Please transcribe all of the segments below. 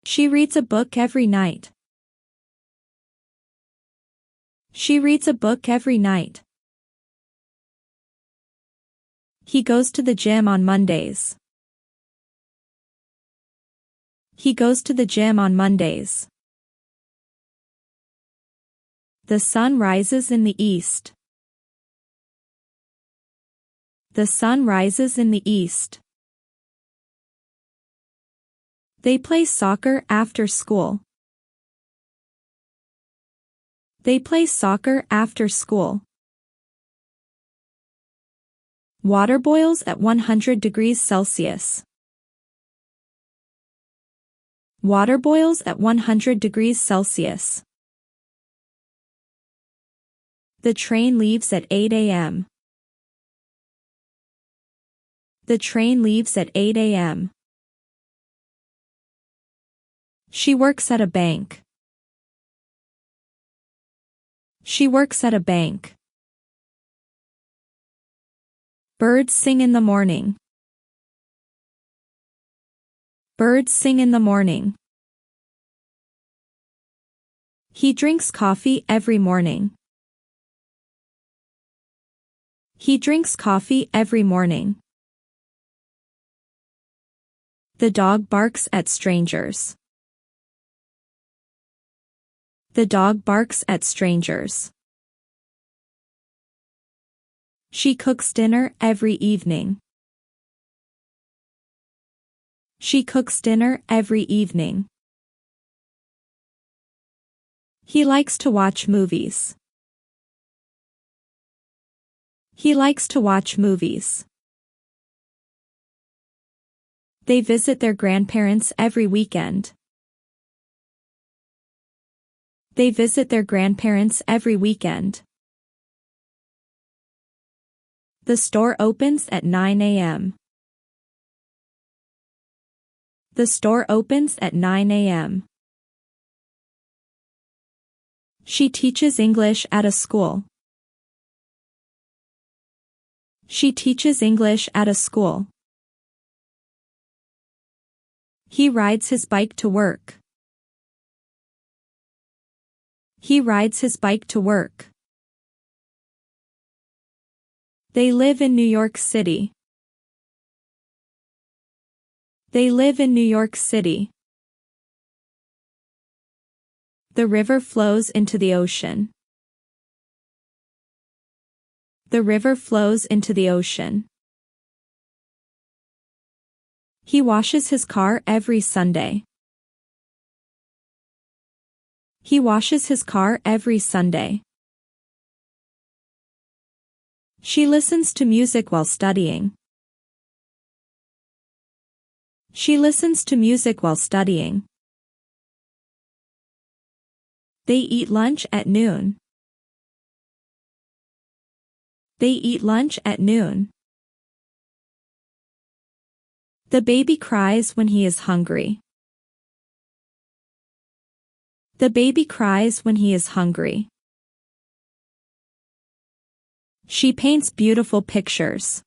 She reads a book every night. She reads a book every night. He goes to the gym on Mondays. He goes to the gym on Mondays. The sun rises in the east. The sun rises in the east. They play soccer after school. They play soccer after school. Water boils at 100 degrees Celsius. Water boils at 100 degrees Celsius. The train leaves at 8 a.m. The train leaves at 8 a.m. She works at a bank. She works at a bank. Birds sing in the morning. Birds sing in the morning. He drinks coffee every morning. He drinks coffee every morning. The dog barks at strangers. The dog barks at strangers. She cooks dinner every evening. She cooks dinner every evening. He likes to watch movies. He likes to watch movies. They visit their grandparents every weekend. They visit their grandparents every weekend. The store opens at 9 a.m. The store opens at 9 a.m. She teaches English at a school. She teaches English at a school. He rides his bike to work. He rides his bike to work. They live in New York City. They live in New York City. The river flows into the ocean. The river flows into the ocean. He washes his car every Sunday. He washes his car every Sunday. She listens to music while studying. She listens to music while studying. They eat lunch at noon. They eat lunch at noon. The baby cries when he is hungry. The baby cries when he is hungry. She paints beautiful pictures.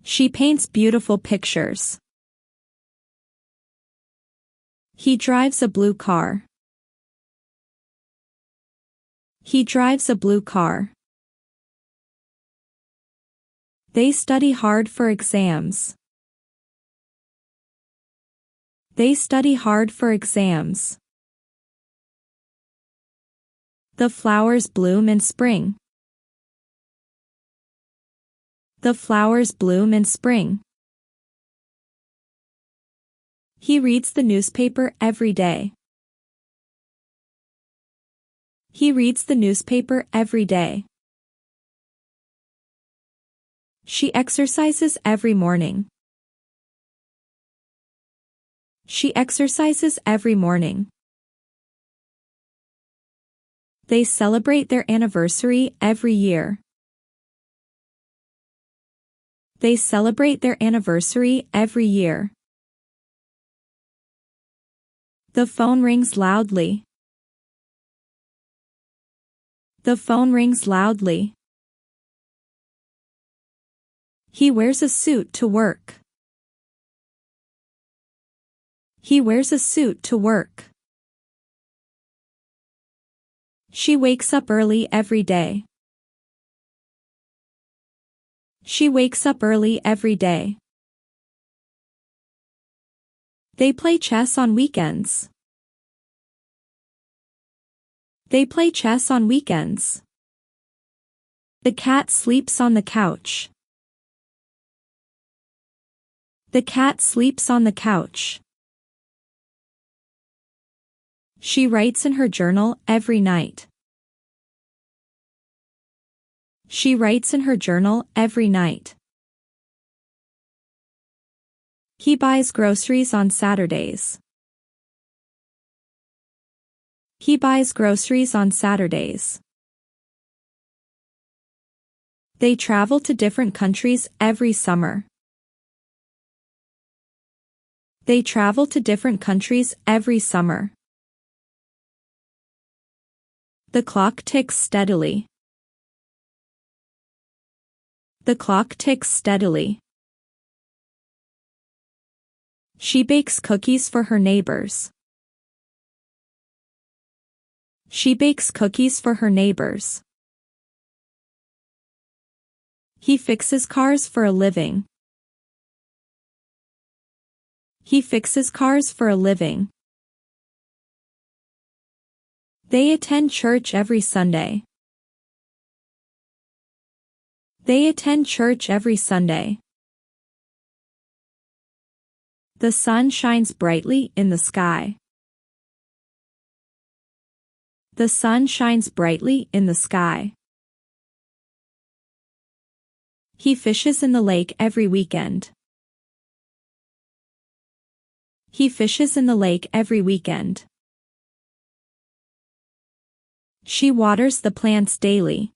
She paints beautiful pictures. He drives a blue car. He drives a blue car. They study hard for exams. They study hard for exams. The flowers bloom in spring. The flowers bloom in spring. He reads the newspaper every day. He reads the newspaper every day. She exercises every morning. She exercises every morning. They celebrate their anniversary every year. They celebrate their anniversary every year. The phone rings loudly. The phone rings loudly. He wears a suit to work. He wears a suit to work. She wakes up early every day. She wakes up early every day. They play chess on weekends. They play chess on weekends. The cat sleeps on the couch. The cat sleeps on the couch. She writes in her journal every night. She writes in her journal every night. He buys groceries on Saturdays. He buys groceries on Saturdays. They travel to different countries every summer. They travel to different countries every summer. The clock ticks steadily. The clock ticks steadily. She bakes cookies for her neighbors. She bakes cookies for her neighbors. He fixes cars for a living. He fixes cars for a living. They attend church every Sunday. They attend church every Sunday. The sun shines brightly in the sky. The sun shines brightly in the sky. He fishes in the lake every weekend. He fishes in the lake every weekend. She waters the plants daily.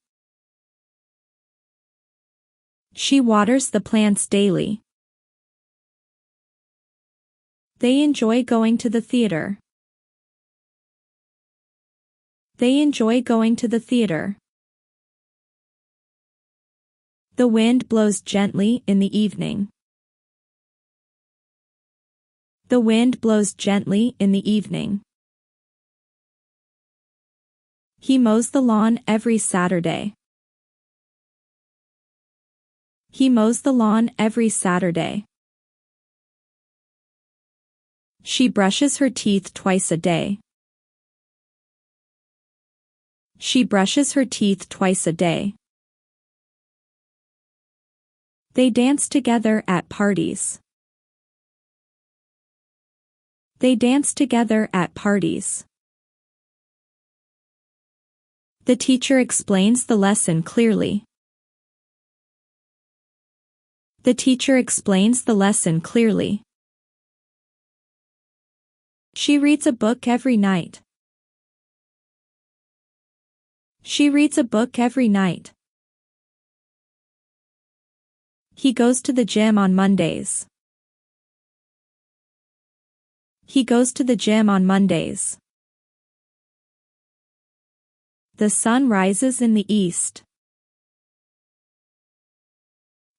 She waters the plants daily. They enjoy going to the theater. They enjoy going to the theater. The wind blows gently in the evening. The wind blows gently in the evening. He mows the lawn every Saturday. He mows the lawn every Saturday. She brushes her teeth twice a day. She brushes her teeth twice a day. They dance together at parties. They dance together at parties. The teacher explains the lesson clearly. The teacher explains the lesson clearly. She reads a book every night. She reads a book every night. He goes to the gym on Mondays. He goes to the gym on Mondays. The sun rises in the east.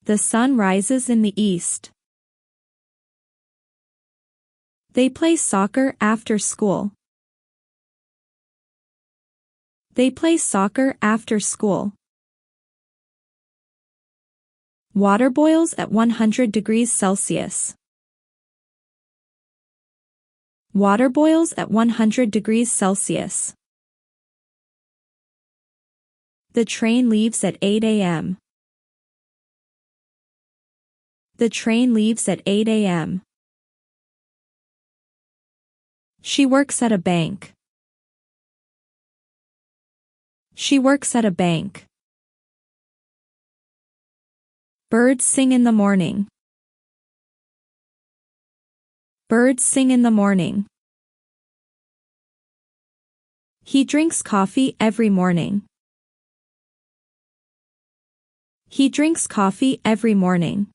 The sun rises in the east. They play soccer after school. They play soccer after school. Water boils at 100 degrees Celsius. Water boils at 100 degrees Celsius. The train leaves at 8 a.m. The train leaves at 8 a.m. She works at a bank. She works at a bank. Birds sing in the morning. Birds sing in the morning. He drinks coffee every morning. He drinks coffee every morning.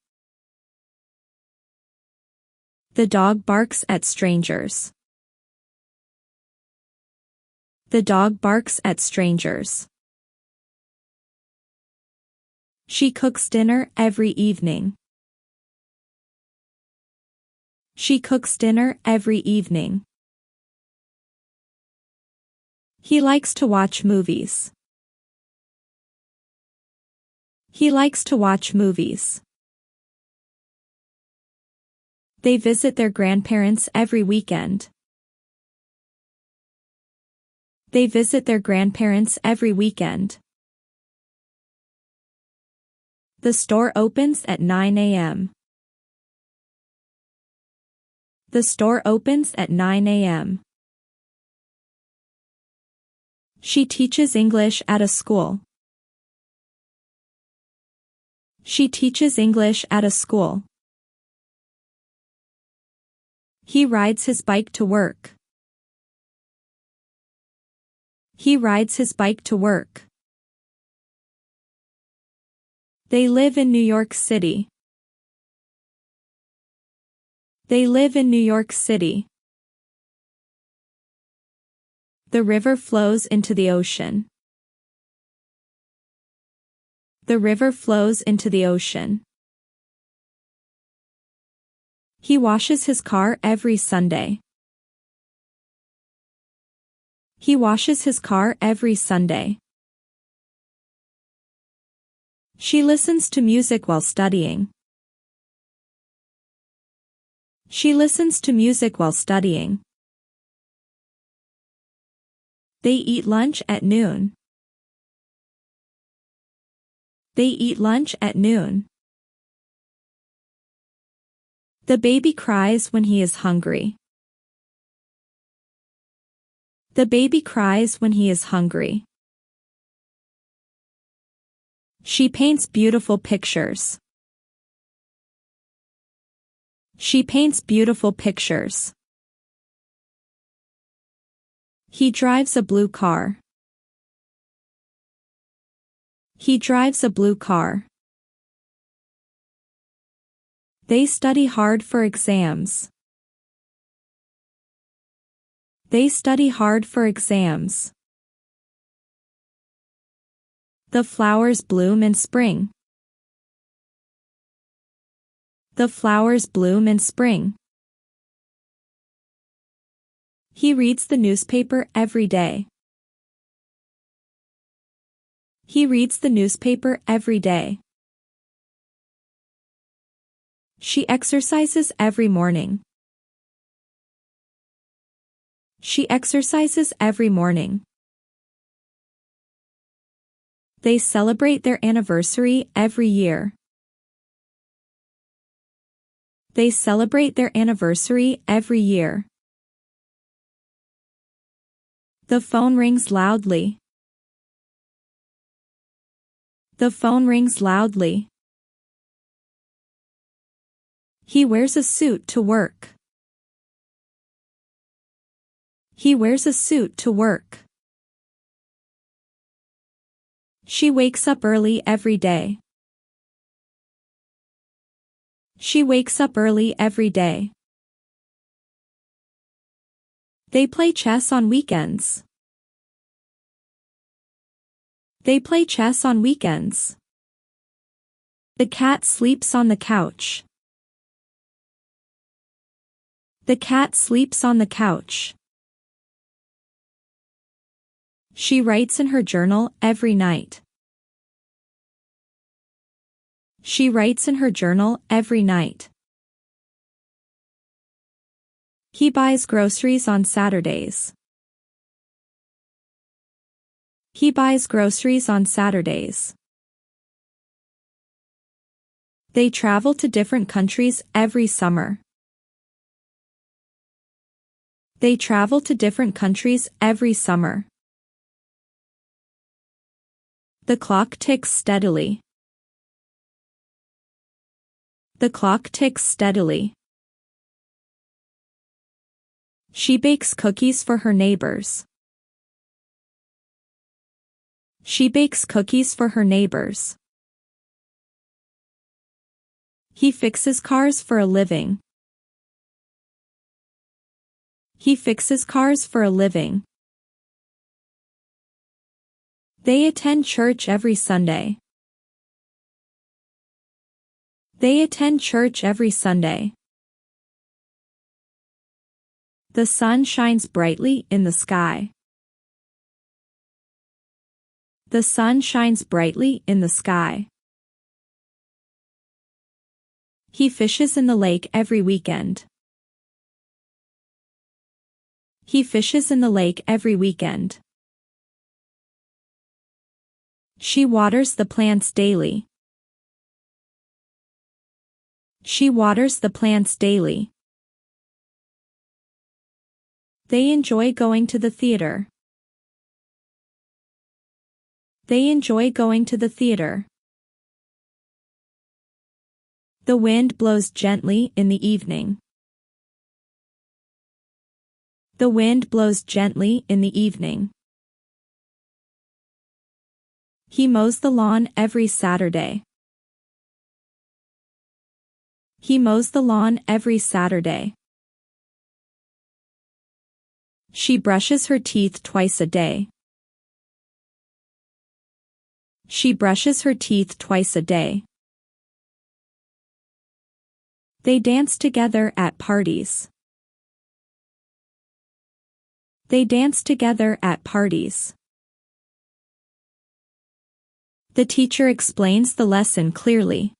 The dog barks at strangers. The dog barks at strangers. She cooks dinner every evening. She cooks dinner every evening. He likes to watch movies. He likes to watch movies. They visit their grandparents every weekend. They visit their grandparents every weekend. The store opens at 9 a.m. The store opens at 9 a.m. She teaches English at a school. She teaches English at a school. He rides his bike to work. He rides his bike to work. They live in New York City. They live in New York City. The river flows into the ocean. The river flows into the ocean. He washes his car every Sunday. He washes his car every Sunday. She listens to music while studying. She listens to music while studying. They eat lunch at noon. They eat lunch at noon. The baby cries when he is hungry. The baby cries when he is hungry. She paints beautiful pictures. She paints beautiful pictures. He drives a blue car. He drives a blue car. They study hard for exams. They study hard for exams. The flowers bloom in spring. The flowers bloom in spring. He reads the newspaper every day. He reads the newspaper every day. She exercises every morning. She exercises every morning. They celebrate their anniversary every year. They celebrate their anniversary every year. The phone rings loudly. The phone rings loudly. He wears a suit to work. He wears a suit to work. She wakes up early every day. She wakes up early every day. They play chess on weekends. They play chess on weekends. The cat sleeps on the couch. The cat sleeps on the couch. She writes in her journal every night. She writes in her journal every night. He buys groceries on Saturdays. He buys groceries on Saturdays. They travel to different countries every summer. They travel to different countries every summer. The clock ticks steadily. The clock ticks steadily. She bakes cookies for her neighbors. She bakes cookies for her neighbors. He fixes cars for a living. He fixes cars for a living. They attend church every Sunday. They attend church every Sunday. The sun shines brightly in the sky. The sun shines brightly in the sky. He fishes in the lake every weekend. He fishes in the lake every weekend. She waters the plants daily. She waters the plants daily. They enjoy going to the theater. They enjoy going to the theater. The wind blows gently in the evening. The wind blows gently in the evening. He mows the lawn every Saturday. He mows the lawn every Saturday. She brushes her teeth twice a day. She brushes her teeth twice a day. They dance together at parties. They dance together at parties. The teacher explains the lesson clearly.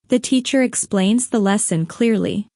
The teacher explains the lesson clearly.